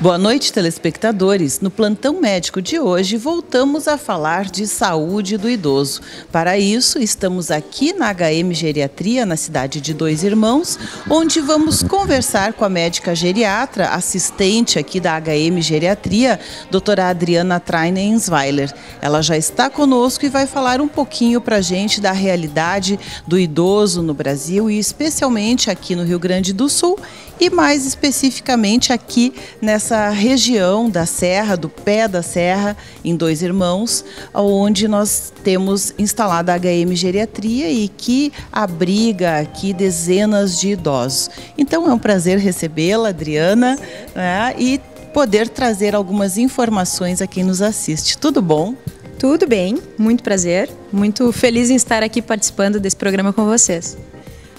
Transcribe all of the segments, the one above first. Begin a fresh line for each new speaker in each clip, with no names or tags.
Boa noite, telespectadores. No Plantão Médico de hoje, voltamos a falar de saúde do idoso. Para isso, estamos aqui na HM Geriatria, na cidade de Dois Irmãos, onde vamos conversar com a médica geriatra, assistente aqui da HM Geriatria, doutora Adriana Trainen-Zweiler. Ela já está conosco e vai falar um pouquinho para a gente da realidade do idoso no Brasil e especialmente aqui no Rio Grande do Sul e mais especificamente aqui nessa região da Serra, do pé da Serra, em Dois Irmãos, onde nós temos instalada a HM Geriatria e que abriga aqui dezenas de idosos. Então é um prazer recebê-la, Adriana, né, e poder trazer algumas informações a quem nos assiste. Tudo bom?
Tudo bem, muito prazer, muito feliz em estar aqui participando desse programa com vocês.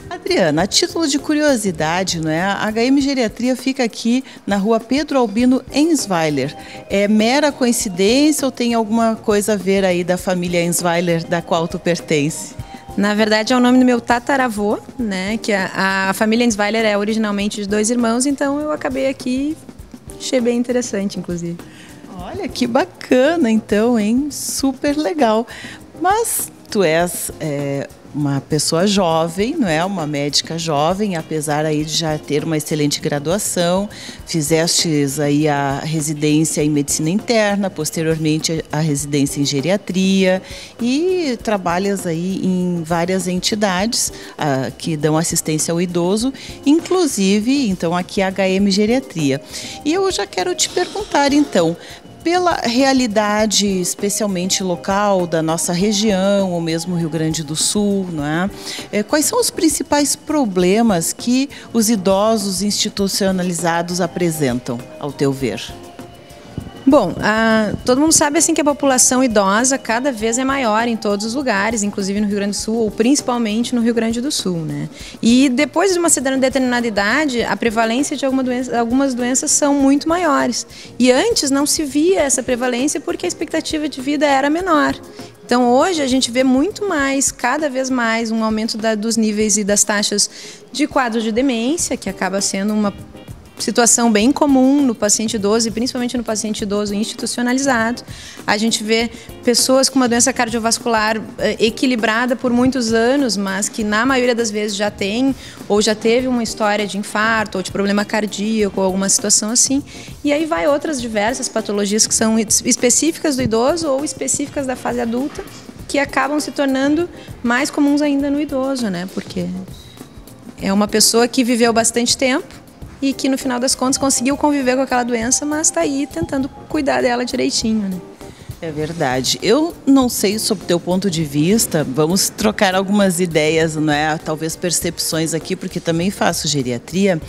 Adriana, a título de curiosidade, não é? A HM Geriatria fica aqui na rua Pedro Albino Enzweiler. É mera coincidência ou tem alguma coisa a ver aí da família Enzweiler da qual tu pertence?
Na verdade é o nome do meu tataravô, né? Que a família Enzweiler é originalmente de Dois Irmãos, então eu acabei aqui, achei bem interessante, inclusive.
Olha, que bacana então, hein? Super legal. Mas tu és uma pessoa jovem, não é? Uma médica jovem, apesar aí de já ter uma excelente graduação, fizestes aí a residência em medicina interna, posteriormente a residência em geriatria e trabalhas aí em várias entidades que dão assistência ao idoso, inclusive, então, aqui a HM Geriatria. E eu já quero te perguntar, então, pela realidade, especialmente local, da nossa região, ou mesmo Rio Grande do Sul, não é? Quais são os principais problemas que os idosos institucionalizados apresentam, ao teu ver?
Bom, todo mundo sabe assim que a população idosa cada vez é maior em todos os lugares, inclusive no Rio Grande do Sul, ou principalmente no Rio Grande do Sul, né? E depois de uma determinada idade, a prevalência de algumas doenças são muito maiores. E antes não se via essa prevalência porque a expectativa de vida era menor. Então hoje a gente vê muito mais, cada vez mais, um aumento dos níveis e das taxas de quadro de demência, que acaba sendo uma situação bem comum no paciente idoso e principalmente no paciente idoso institucionalizado. A gente vê pessoas com uma doença cardiovascular equilibrada por muitos anos, mas que na maioria das vezes já tem ou já teve uma história de infarto ou de problema cardíaco ou alguma situação assim. E aí vai outras diversas patologias que são específicas do idoso ou específicas da fase adulta, que acabam se tornando mais comuns ainda no idoso, né? Porque é uma pessoa que viveu bastante tempo e que no final das contas conseguiu conviver com aquela doença, mas está aí tentando cuidar dela direitinho, né?
É verdade. Eu não sei sobre o teu ponto de vista, vamos trocar algumas ideias, não é? Talvez percepções aqui, porque também faço geriatria.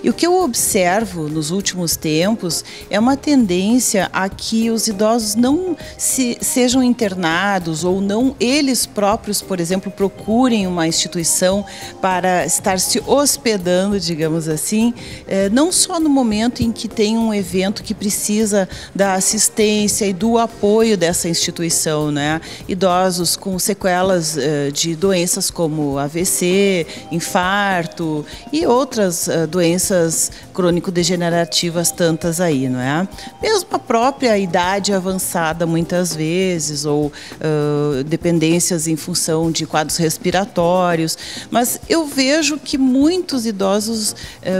E o que eu observo nos últimos tempos é uma tendência a que os idosos não sejam internados ou não eles próprios, por exemplo, procurem uma instituição para estar se hospedando, digamos assim, não só no momento em que tem um evento que precisa da assistência e do apoio dessa instituição, né? Idosos com sequelas de doenças como AVC, infarto e outras doenças crônico-degenerativas tantas aí, não é? Mesmo a própria idade avançada muitas vezes ou dependências em função de quadros respiratórios, mas eu vejo que muitos idosos,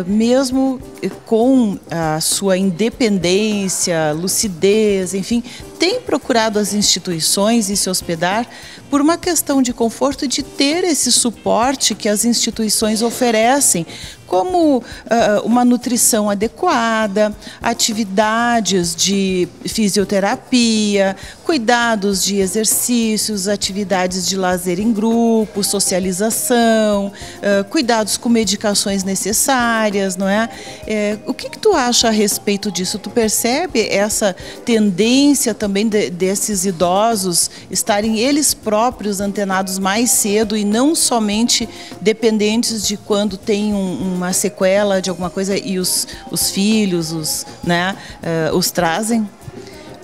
mesmo com a sua independência, lucidez, enfim, têm procurado as instituições e se hospedar por uma questão de conforto, de ter esse suporte que as instituições oferecem, como uma nutrição adequada, atividades de fisioterapia, cuidados de exercícios, atividades de lazer em grupo, socialização, cuidados com medicações necessárias, não é? O que tu acha a respeito disso? Tu percebe essa tendência também desses idosos estarem eles próprios antenados mais cedo e não somente dependentes de quando tem uma sequela de alguma coisa e os filhos os trazem?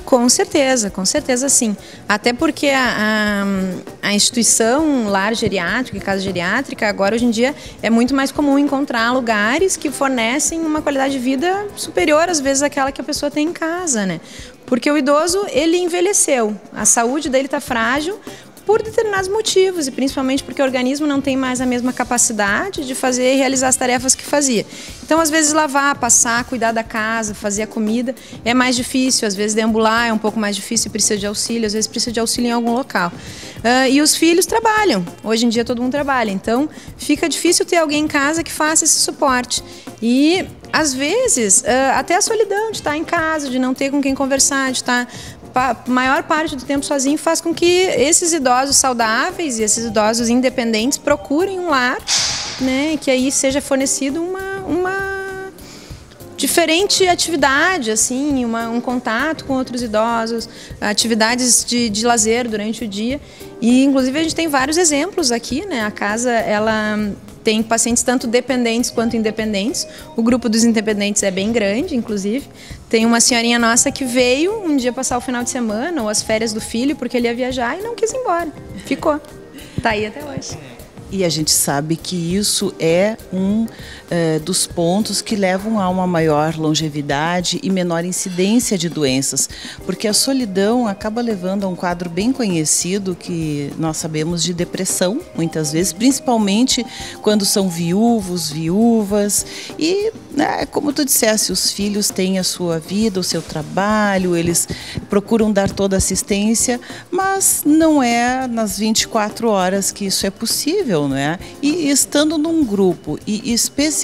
Com certeza sim. Até porque a instituição lar geriátrica, casa geriátrica, agora hoje em dia é muito mais comum encontrar lugares que fornecem uma qualidade de vida superior às vezes àquela que a pessoa tem em casa, né? Porque o idoso, ele envelheceu, a saúde dele está frágil por determinados motivos e principalmente porque o organismo não tem mais a mesma capacidade de fazer e realizar as tarefas que fazia. Então, às vezes, lavar, passar, cuidar da casa, fazer a comida é mais difícil, às vezes deambular é um pouco mais difícil, precisa de auxílio, às vezes precisa de auxílio em algum local. E os filhos trabalham, hoje em dia todo mundo trabalha, então fica difícil ter alguém em casa que faça esse suporte. E, às vezes, até a solidão de estar em casa, de não ter com quem conversar, de estar maior parte do tempo sozinho faz com que esses idosos saudáveis e esses idosos independentes procurem um lar, né, que aí seja fornecido uma diferente atividade, assim, um contato com outros idosos, atividades de lazer durante o dia. E, inclusive, a gente tem vários exemplos aqui, né? A casa, ela tem pacientes tanto dependentes quanto independentes. O grupo dos independentes é bem grande, inclusive. Tem uma senhorinha nossa que veio um dia passar o final de semana ou as férias do filho, porque ele ia viajar e não quis ir embora. Ficou. Tá aí até hoje.
E a gente sabe que isso é um dos pontos que levam a uma maior longevidade e menor incidência de doenças, porque a solidão acaba levando a um quadro bem conhecido que nós sabemos de depressão, muitas vezes, principalmente quando são viúvos, viúvas e, né, como tu disseste, os filhos têm a sua vida, o seu trabalho, eles procuram dar toda a assistência, mas não é nas 24 horas que isso é possível, não é? E estando num grupo e especialmente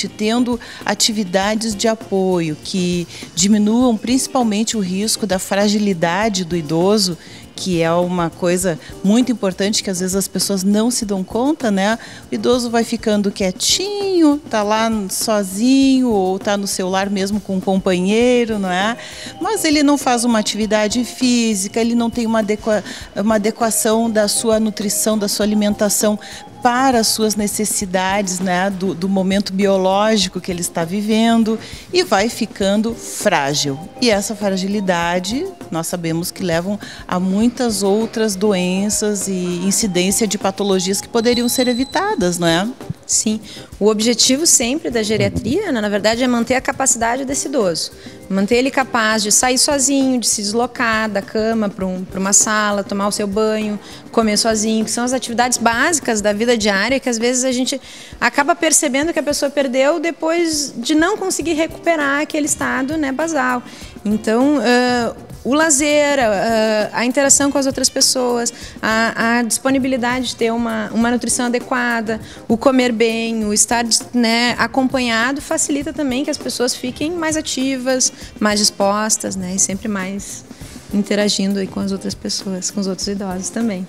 tendo atividades de apoio que diminuam principalmente o risco da fragilidade do idoso, que é uma coisa muito importante que às vezes as pessoas não se dão conta, né? O idoso vai ficando quietinho, tá lá sozinho ou tá no celular mesmo com um companheiro, não é? Mas ele não faz uma atividade física, ele não tem uma adequação da sua nutrição, da sua alimentação para as suas necessidades, né, do momento biológico que ele está vivendo e vai ficando frágil. E essa fragilidade, nós sabemos que levam a muitas outras doenças e incidência de patologias que poderiam ser evitadas, não é?
Sim, o objetivo sempre da geriatria, né, na verdade, é manter a capacidade desse idoso. Manter ele capaz de sair sozinho, de se deslocar da cama para uma sala, tomar o seu banho, comer sozinho, que são as atividades básicas da vida diária que às vezes a gente acaba percebendo que a pessoa perdeu depois de não conseguir recuperar aquele estado, né, basal. Então, o lazer, a interação com as outras pessoas, a disponibilidade de ter uma nutrição adequada, o comer bem, o estar, né, acompanhado facilita também que as pessoas fiquem mais ativas, mais dispostas, né, e sempre mais interagindo aí com as outras pessoas, com os outros idosos também.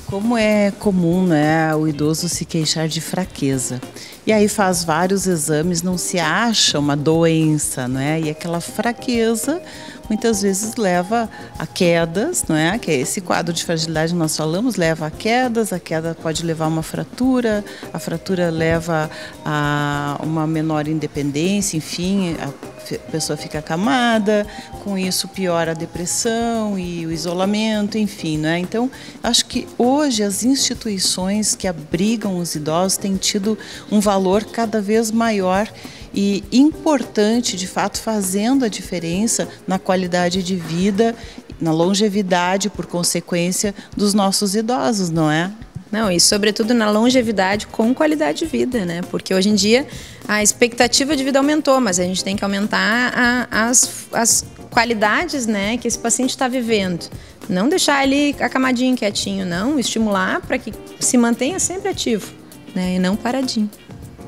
Como é comum, né, o idoso se queixar de fraqueza. E aí faz vários exames, não se acha uma doença, né? E aquela fraqueza muitas vezes leva a quedas, não é? Que é esse quadro de fragilidade que nós falamos, leva a quedas, a queda pode levar a uma fratura, a fratura leva a uma menor independência, enfim, a pessoa fica acamada, com isso piora a depressão e o isolamento, enfim, né? Então, acho que hoje as instituições que abrigam os idosos têm tido um valor cada vez maior e importante, de fato, fazendo a diferença na qualidade de vida, na longevidade, por consequência, dos nossos idosos, não é?
Não, e sobretudo na longevidade com qualidade de vida, né? Porque hoje em dia a expectativa de vida aumentou, mas a gente tem que aumentar as qualidades, né, que esse paciente está vivendo. Não deixar ele acamadinho, quietinho, não. Estimular para que se mantenha sempre ativo, né, e não paradinho.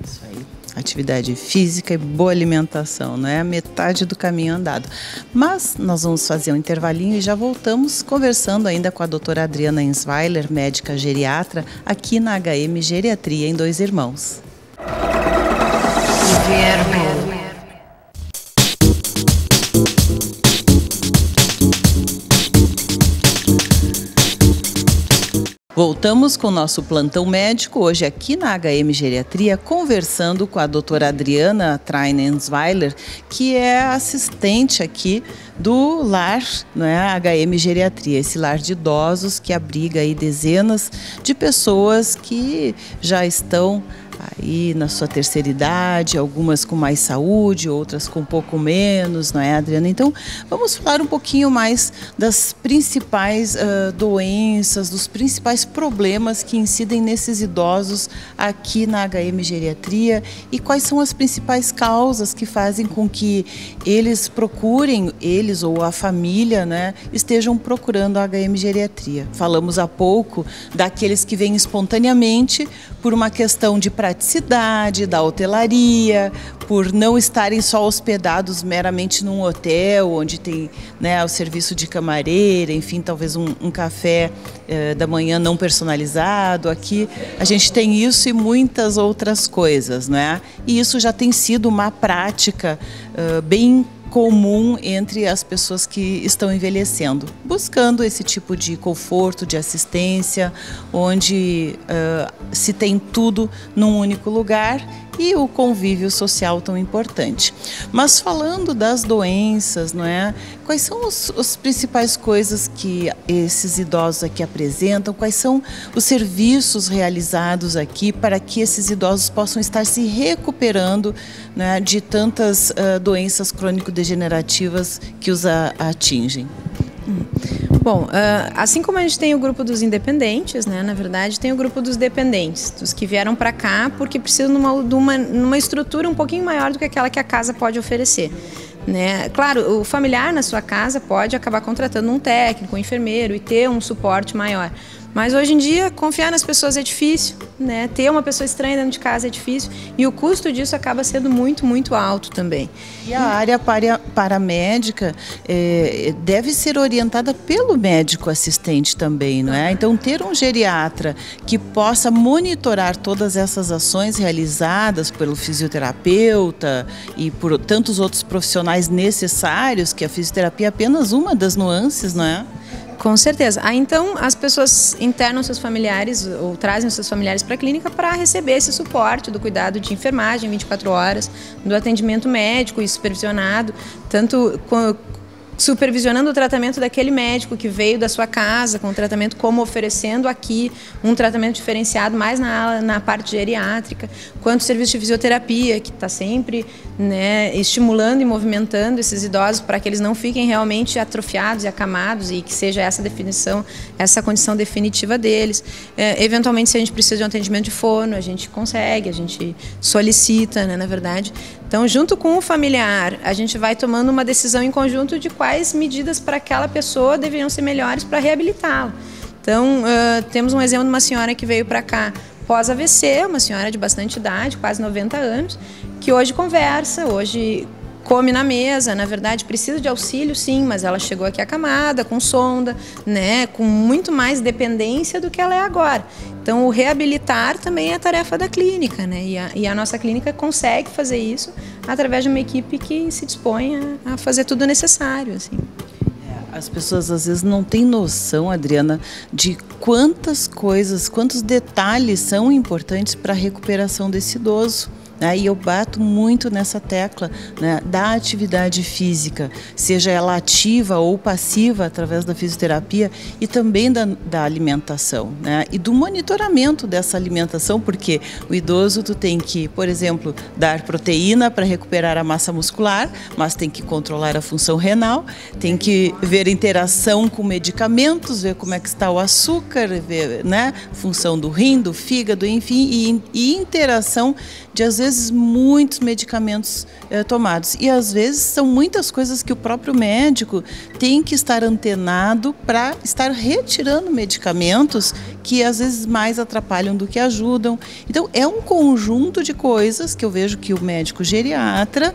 Isso aí. Atividade física e boa alimentação, não é a metade do caminho andado. Mas nós vamos fazer um intervalinho e já voltamos conversando ainda com a doutora Adriana Ensweiler, médica geriatra, aqui na HM Geriatria em Dois Irmãos. Voltamos com o nosso plantão médico, hoje aqui na HM Geriatria, conversando com a doutora Adriana Ensweiler, que é assistente aqui do lar, não é, HM Geriatria, esse lar de idosos que abriga aí dezenas de pessoas que já estão aí na sua terceira idade, algumas com mais saúde, outras com um pouco menos, não é, Adriana? Então, vamos falar um pouquinho mais das principais doenças, dos principais problemas que incidem nesses idosos aqui na HM Geriatria e quais são as principais causas que fazem com que eles procurem, eles ou a família, né, estejam procurando a HM Geriatria. Falamos há pouco daqueles que vêm espontaneamente por uma questão de praticidade, da hotelaria, por não estarem só hospedados meramente num hotel, onde tem, né, o serviço de camareira, enfim, talvez um café da manhã não personalizado. Aqui a gente tem isso e muitas outras coisas, né? E isso já tem sido uma prática bem comum entre as pessoas que estão envelhecendo, buscando esse tipo de conforto, de assistência, onde se tem tudo num único lugar e o convívio social tão importante. Mas falando das doenças, não é? Quais são as principais coisas que esses idosos aqui apresentam? Quais são os serviços realizados aqui para que esses idosos possam estar se recuperando, né, de tantas doenças crônico-degenerativas que os atingem?
Bom, assim como a gente tem o grupo dos independentes, né, na verdade tem o grupo dos dependentes, dos que vieram para cá porque precisam de uma estrutura um pouquinho maior do que aquela que a casa pode oferecer. Né? Claro, o familiar na sua casa pode acabar contratando um técnico, um enfermeiro e ter um suporte maior. Mas hoje em dia, confiar nas pessoas é difícil, né? Ter uma pessoa estranha dentro de casa é difícil e o custo disso acaba sendo muito, muito alto também.
E a área paramédica deve ser orientada pelo médico assistente também, não é? Então, ter um geriatra que possa monitorar todas essas ações realizadas pelo fisioterapeuta e por tantos outros profissionais necessários, que a fisioterapia é apenas uma das nuances, não é?
Com certeza. Então, as pessoas internam seus familiares ou trazem os seus familiares para a clínica para receber esse suporte do cuidado de enfermagem 24 horas, do atendimento médico e supervisionado, tanto supervisionando o tratamento daquele médico que veio da sua casa com o tratamento, como oferecendo aqui um tratamento diferenciado mais na parte geriátrica, quanto o serviço de fisioterapia, que está sempre, né, estimulando e movimentando esses idosos para que eles não fiquem realmente atrofiados e acamados e que seja essa definição, essa condição definitiva deles. Eventualmente, se a gente precisa de um atendimento de fono, a gente consegue, a gente solicita, né, na verdade. Então, junto com o familiar, a gente vai tomando uma decisão em conjunto de quais medidas para aquela pessoa deveriam ser melhores para reabilitá-la. Então, temos um exemplo de uma senhora que veio para cá pós-AVC, uma senhora de bastante idade, quase 90 anos, que hoje conversa, hoje come na mesa, na verdade precisa de auxílio sim, mas ela chegou aqui acamada, com sonda, né, com muito mais dependência do que ela é agora. Então o reabilitar também é tarefa da clínica, né, e a nossa clínica consegue fazer isso através de uma equipe que se dispõe a fazer tudo necessário, assim.
As pessoas às vezes não têm noção, Adriana, de quantas coisas, quantos detalhes são importantes para a recuperação desse idoso. E eu bato muito nessa tecla, né, da atividade física, seja ela ativa ou passiva através da fisioterapia e também da alimentação, né, e do monitoramento dessa alimentação, porque o idoso tu tem que, por exemplo, dar proteína para recuperar a massa muscular, mas tem que controlar a função renal, tem que ver interação com medicamentos, ver como é que está o açúcar, ver, né, função do rim, do fígado, enfim, e interação de às vezes muitos medicamentos tomados. E às vezes são muitas coisas que o próprio médico tem que estar antenado para estar retirando medicamentos que às vezes mais atrapalham do que ajudam. Então é um conjunto de coisas que eu vejo que o médico geriatra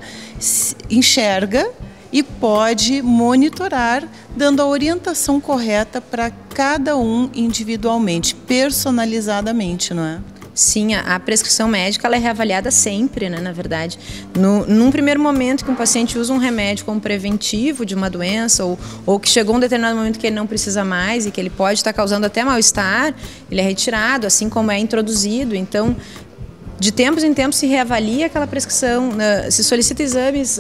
enxerga e pode monitorar, dando a orientação correta para cada um individualmente, personalizadamente, não é?
Sim, a prescrição médica ela é reavaliada sempre, né, na verdade. Num primeiro momento que um paciente usa um remédio como preventivo de uma doença ou que chegou um determinado momento que ele não precisa mais e que ele pode estar causando até mal-estar, ele é retirado, assim como é introduzido. Então, de tempos em tempos se reavalia aquela prescrição, se solicita exames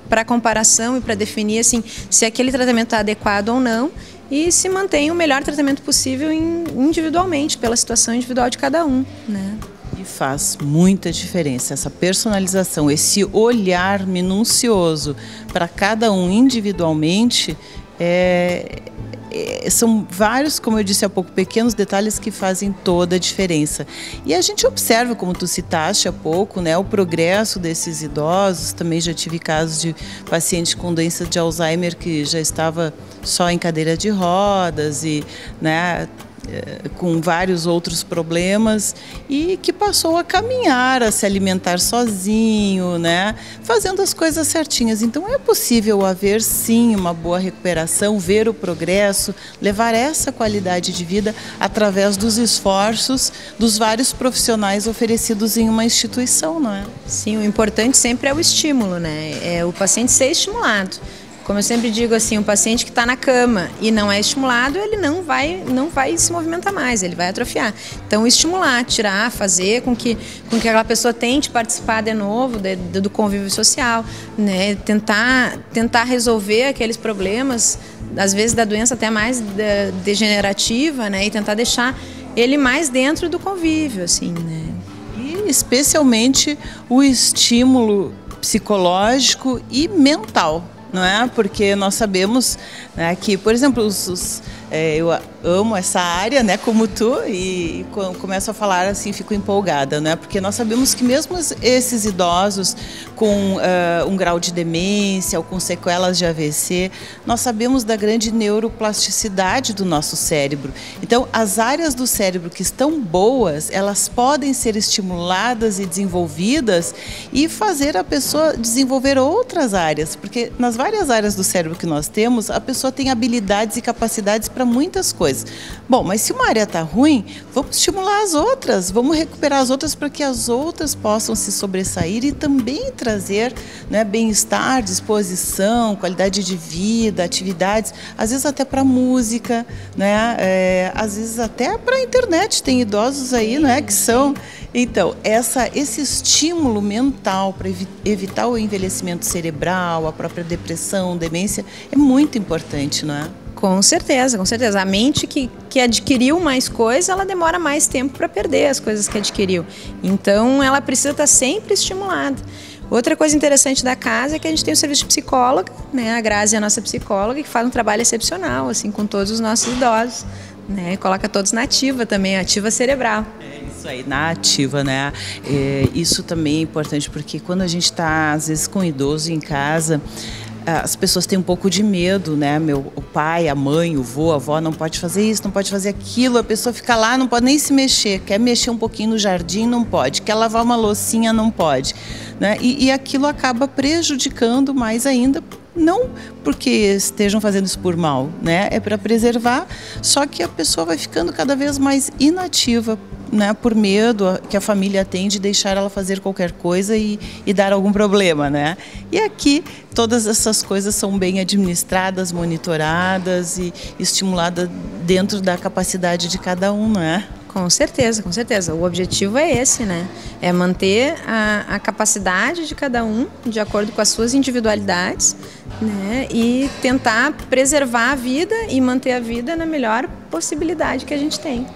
para comparação e para definir assim, se aquele tratamento está adequado ou não e se mantém o melhor tratamento possível individualmente, pela situação individual de cada um, né?
E faz muita diferença essa personalização, esse olhar minucioso para cada um individualmente. São vários, como eu disse há pouco, pequenos detalhes que fazem toda a diferença. E a gente observa, como tu citaste há pouco, né, o progresso desses idosos. Também já tive casos de paciente com doença de Alzheimer que já estava só em cadeira de rodas e, né, com vários outros problemas e que passou a caminhar, a se alimentar sozinho, né? Fazendo as coisas certinhas. Então é possível haver sim uma boa recuperação, ver o progresso, levar essa qualidade de vida através dos esforços dos vários profissionais oferecidos em uma instituição, não é?
Sim, o importante sempre é o estímulo, né? É o paciente ser estimulado. Como eu sempre digo assim, um paciente que está na cama e não é estimulado, ele não vai se movimentar mais, ele vai atrofiar. Então, estimular, tirar, fazer com que aquela pessoa tente participar de novo do convívio social, né? Tentar resolver aqueles problemas, às vezes da doença até mais degenerativa, né? E tentar deixar ele mais dentro do convívio, assim, né?
E especialmente o estímulo psicológico e mental. Não é? Porque nós sabemos, né, que, por exemplo, eu amo essa área, né, como tu, e quando começo a falar assim, fico empolgada, né? Porque nós sabemos que mesmo esses idosos com um grau de demência ou com sequelas de AVC, nós sabemos da grande neuroplasticidade do nosso cérebro. Então, as áreas do cérebro que estão boas, elas podem ser estimuladas e desenvolvidas e fazer a pessoa desenvolver outras áreas, porque nas várias áreas do cérebro que nós temos, a pessoa tem habilidades e capacidades para muitas coisas. Bom, mas se uma área está ruim, vamos estimular as outras, vamos recuperar as outras para que as outras possam se sobressair e também trazer, né, bem-estar, disposição, qualidade de vida, atividades, às vezes até para música, né, às vezes até para a internet. Tem idosos aí, né, que são... Então, esse estímulo mental para evitar o envelhecimento cerebral, a própria depressão, demência, é muito importante, não é?
Com certeza, com certeza. A mente que adquiriu mais coisa, ela demora mais tempo para perder as coisas que adquiriu. Então, ela precisa estar sempre estimulada. Outra coisa interessante da casa é que a gente tem o serviço de psicóloga, né? A Grazi é a nossa psicóloga, que faz um trabalho excepcional, assim, com todos os nossos idosos, né? Coloca todos na ativa também, ativa cerebral.
Isso aí, na ativa, né? Isso também é importante, porque quando a gente está, às vezes, com um idoso em casa, as pessoas têm um pouco de medo, né? O pai, a mãe, o vô, a avó não pode fazer isso, não pode fazer aquilo, a pessoa fica lá, não pode nem se mexer, quer mexer um pouquinho no jardim, não pode, quer lavar uma loucinha, não pode, né? E aquilo acaba prejudicando mais ainda, não porque estejam fazendo isso por mal, né? É para preservar, só que a pessoa vai ficando cada vez mais inativa, né, por medo que a família tem de deixar ela fazer qualquer coisa e dar algum problema, né? E aqui todas essas coisas são bem administradas, monitoradas e estimuladas dentro da capacidade de cada um, não é?
Com certeza, com certeza. O objetivo é esse, né? É manter a capacidade de cada um de acordo com as suas individualidades, né? E tentar preservar a vida e manter a vida na melhor possibilidade que a gente tem.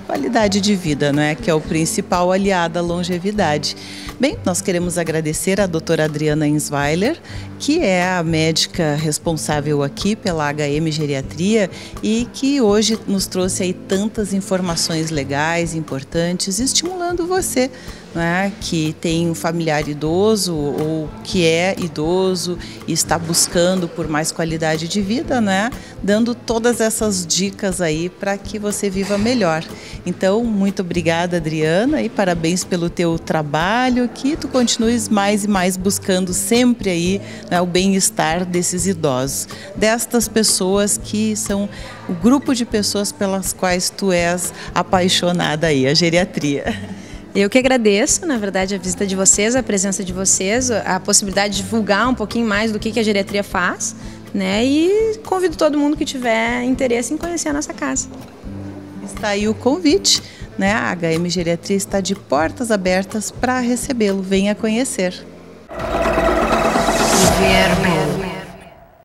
Qualidade de vida, não é? Que é o principal aliado à longevidade. Bem, nós queremos agradecer à doutora Adriana Insweiler, que é a médica responsável aqui pela HM Geriatria e que hoje nos trouxe aí tantas informações legais, importantes, estimulando você, né, que tem um familiar idoso ou que é idoso e está buscando por mais qualidade de vida, né, dando todas essas dicas aí para que você viva melhor. Então, muito obrigada, Adriana, e parabéns pelo teu trabalho, que tu continues mais e mais buscando sempre aí, né, o bem-estar desses idosos, destas pessoas que são o grupo de pessoas pelas quais tu és apaixonada aí, a geriatria.
Eu que agradeço, na verdade, a visita de vocês, a presença de vocês, a possibilidade de divulgar um pouquinho mais do que a geriatria faz, né? E convido todo mundo que tiver interesse em conhecer a nossa casa.
Está aí o convite, né? A HM Geriatria está de portas abertas para recebê-lo. Venha conhecer.
verme.